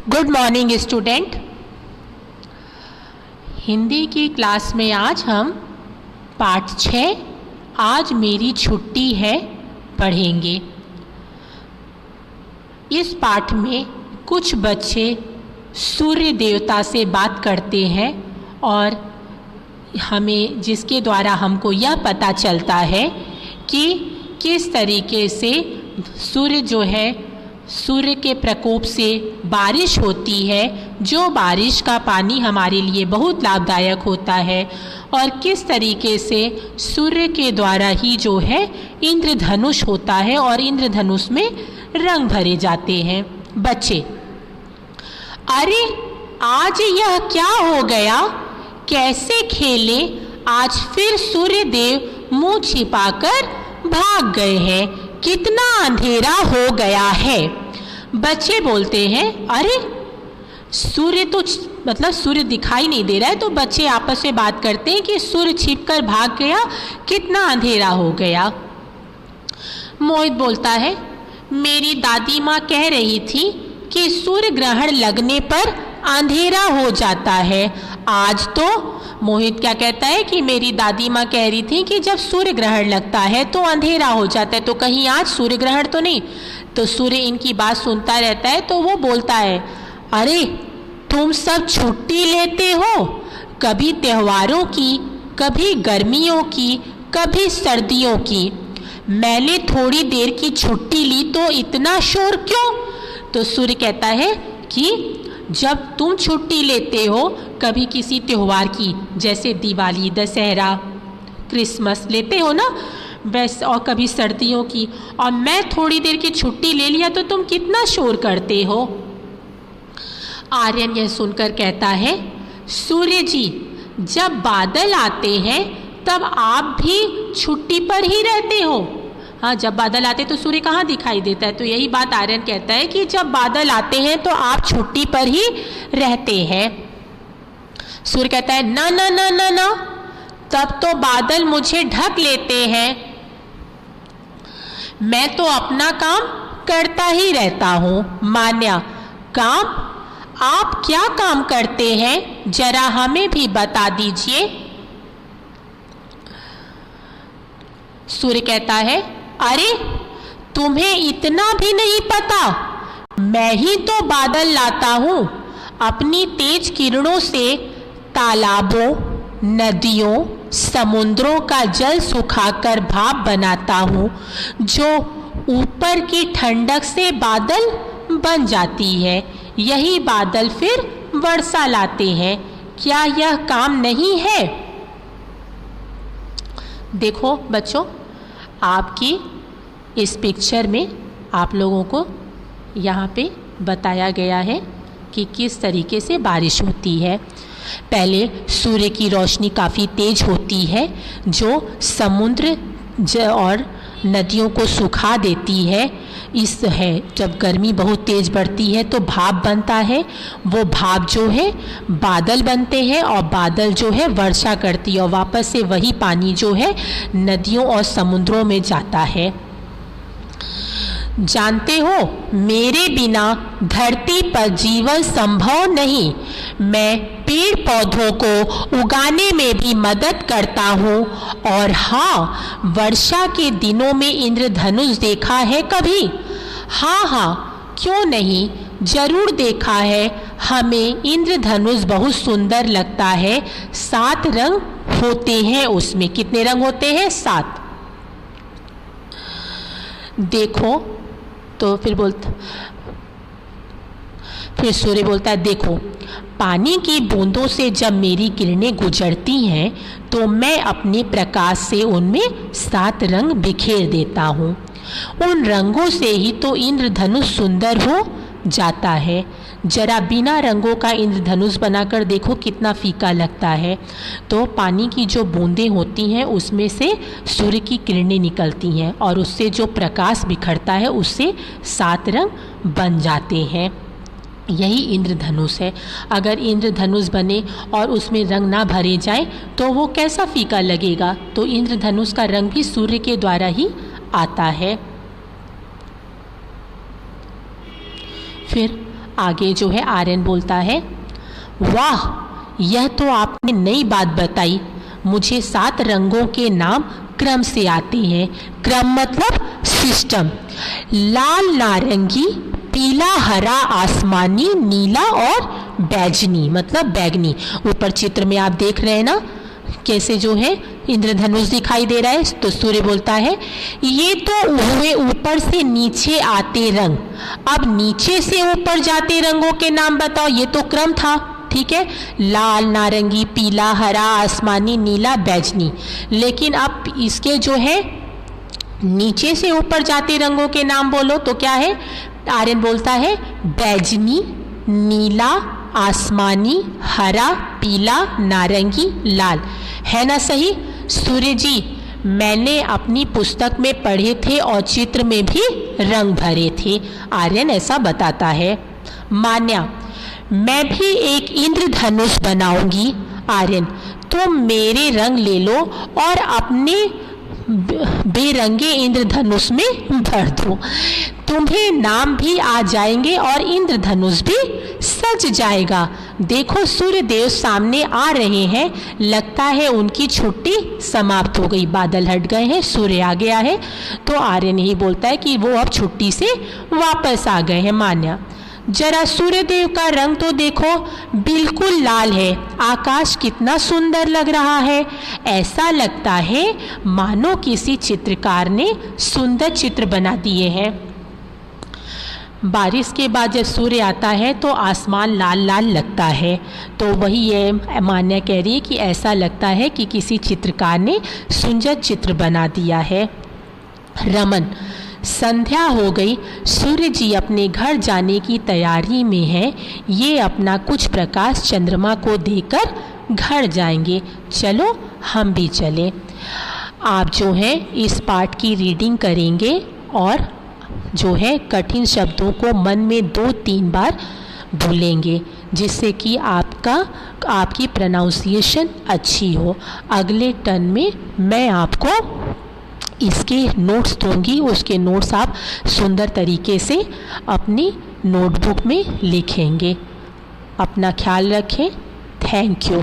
Good morning student. Hindi की class में आज हम पाठ 6 आज मेरी छुट्टी है पढ़ेंगे। इस पाठ में कुछ बच्चे सूर्य देवता से बात करते हैं और हमें जिसके द्वारा हमको यह पता चलता है कि किस तरीके से सूर्य के प्रकोप से बारिश होती है, जो बारिश का पानी हमारे लिए बहुत लाभदायक होता है, और किस तरीके से सूर्य के द्वारा ही जो है इंद्रधनुष होता है और इंद्रधनुष में रंग भरे जाते हैं। बच्चे, अरे आज यह क्या हो गया, कैसे खेले, आज फिर सूर्य देव मुंह छिपाकर भाग गए हैं, कितना अंधेरा हो गया है। बच्चे बोलते हैं, अरे सूर्य दिखाई नहीं दे रहा है, तो बच्चे आपस में बात करते हैं कि सूर्य छिपकर भाग गया, कितना अंधेरा हो गया। मोहित बोलता है, मेरी दादी माँ कह रही थी कि सूर्य ग्रहण लगने पर अंधेरा हो जाता है। आज तो मोहित क्या कहता है कि मेरी दादी माँ कह रही थी कि जब सूर्य ग्रहण लगता है तो अंधेरा हो जाता है, तो कहीं आज सूर्य ग्रहण तो नहीं। तो सूर्य इनकी बात सुनता रहता है, तो वो बोलता है, अरे तुम सब छुट्टी लेते हो, कभी त्योहारों की, कभी गर्मियों की, कभी सर्दियों की। मैंने थोड़ी देर की छुट्टी ली तो इतना शोर क्यों। तो सूर्य कहता है कि जब तुम छुट्टी लेते हो कभी किसी त्यौहार की, जैसे दिवाली, दशहरा, क्रिसमस लेते हो ना, वैसे, और कभी सर्दियों की, और मैं थोड़ी देर की छुट्टी ले लिया तो तुम कितना शोर करते हो। आर्यन यह सुनकर कहता है, सूर्य जी, जब बादल आते हैं तब आप भी छुट्टी पर ही रहते हो। हाँ, जब बादल आते तो सूर्य कहाँ दिखाई देता है। तो यही बात आर्यन कहता है कि जब बादल आते हैं तो आप छुट्टी पर ही रहते हैं। सूर्य कहता है, ना ना ना ना ना, तब तो बादल मुझे ढक लेते हैं, मैं तो अपना काम करता ही रहता हूँ। मान्या, काम? आप क्या काम करते हैं, जरा हमें भी बता दीजिए। सूर्य कहता है, अरे तुम्हें इतना भी नहीं पता, मैं ही तो बादल लाता हूँ, अपनी तेज किरणों से तालाबों, नदियों, समुद्रों का जल सुखाकर भाप बनाता हूँ, जो ऊपर की ठंडक से बादल बन जाती है। यही बादल फिर वर्षा लाते हैं। क्या यह काम नहीं है? देखो बच्चों, आपकी इस पिक्चर में आप लोगों को यहाँ पे बताया गया है कि किस तरीके से बारिश होती है। पहले सूर्य की रोशनी काफ़ी तेज होती है, जो समुद्र और नदियों को सुखा देती है। जब गर्मी बहुत तेज बढ़ती है तो भाप बनता है, वो भाप जो है बादल बनते हैं, और बादल जो है वर्षा करती है, और वापस से वही पानी जो है नदियों और समुद्रों में जाता है। जानते हो, मेरे बिना धरती पर जीवन संभव नहीं। मैं पेड़ पौधों को उगाने में भी मदद करता हूँ। और हाँ, वर्षा के दिनों में इंद्रधनुष देखा है कभी? हाँ, क्यों नहीं, जरूर देखा है। हमें इंद्रधनुष बहुत सुंदर लगता है। 7 रंग होते हैं उसमें। कितने रंग होते हैं? 7। देखो, तो फिर सूर्य बोलता है, देखो, पानी की बूंदों से जब मेरी किरणें गुजरती हैं तो मैं अपने प्रकाश से उनमें 7 रंग बिखेर देता हूँ। उन रंगों से ही तो इंद्रधनुष सुंदर हो जाता है। जरा बिना रंगों का इंद्रधनुष बनाकर देखो, कितना फीका लगता है। तो पानी की जो बूंदें होती हैं उसमें से सूर्य की किरणें निकलती हैं, और उससे जो प्रकाश बिखरता है उससे 7 रंग बन जाते हैं। यही इंद्रधनुष है। अगर इंद्रधनुष बने और उसमें रंग ना भरे जाए तो वो कैसा फीका लगेगा। तो इंद्रधनुष का रंग भी सूर्य के द्वारा ही आता है। फिर आगे जो है आर्यन बोलता है, वाह, यह तो आपने नई बात बताई। मुझे 7 रंगों के नाम क्रम से आते हैं। क्रम मतलब सिस्टम। लाल, नारंगी, पीला, हरा, आसमानी, नीला और बैगनी मतलब बैगनी। ऊपर चित्र में आप देख रहे हैं ना कैसे जो है इंद्रधनुष दिखाई दे रहा है। तो सूर्य बोलता है, ये तो हुए ऊपर से नीचे आते रंग, अब नीचे से ऊपर जाते रंगों के नाम बताओ। ये तो क्रम था, ठीक है, लाल, नारंगी, पीला, हरा, आसमानी, नीला, बैगनी। लेकिन अब इसके जो है नीचे से ऊपर जाते रंगों के नाम बोलो तो क्या है? आर्यन बोलता है बैगनी, नीला, आसमानी, हरा, पीला, नारंगी, लाल। है ना सही? सूर्य जी, मैंने अपनी पुस्तक में पढ़े थे और चित्र में भी रंग भरे थे। आर्यन ऐसा बताता है। मान्या, मैं भी एक इंद्रधनुष बनाऊंगी। आर्यन, तो मेरे रंग ले लो और अपने बेरंगे इंद्रधनुष में भर दो। तुम्हें नाम भी आ जाएंगे और इंद्रधनुष भी सज जाएगा। देखो, सूर्य देव सामने आ रहे हैं। लगता है उनकी छुट्टी समाप्त हो गई। बादल हट गए हैं, सूर्य आ गया है। तो आर्यन यही बोलता है कि वो अब छुट्टी से वापस आ गए हैं। मान्या, जरा सूर्यदेव का रंग तो देखो, बिल्कुल लाल है। आकाश कितना सुंदर लग रहा है। ऐसा लगता है मानो किसी चित्रकार ने सुंदर चित्र बना दिए हैं। बारिश के बाद जब सूर्य आता है तो आसमान लाल लाल लगता है। तो वही ये मान्या कह रही है कि ऐसा लगता है कि किसी चित्रकार ने सुंदर चित्र बना दिया है। रमन, संध्या हो गई। सूर्य जी अपने घर जाने की तैयारी में है। ये अपना कुछ प्रकाश चंद्रमा को देकर घर जाएंगे। चलो हम भी चलें। आप जो है इस पाठ की रीडिंग करेंगे और जो है कठिन शब्दों को मन में 2-3 बार बोलेंगे, जिससे कि आपकी प्रोनाउंसिएशन अच्छी हो। अगले टर्न में मैं आपको इसके नोट्स दूंगी। उसके नोट्स आप सुंदर तरीके से अपनी नोटबुक में लिखेंगे। अपना ख्याल रखें। Thank you.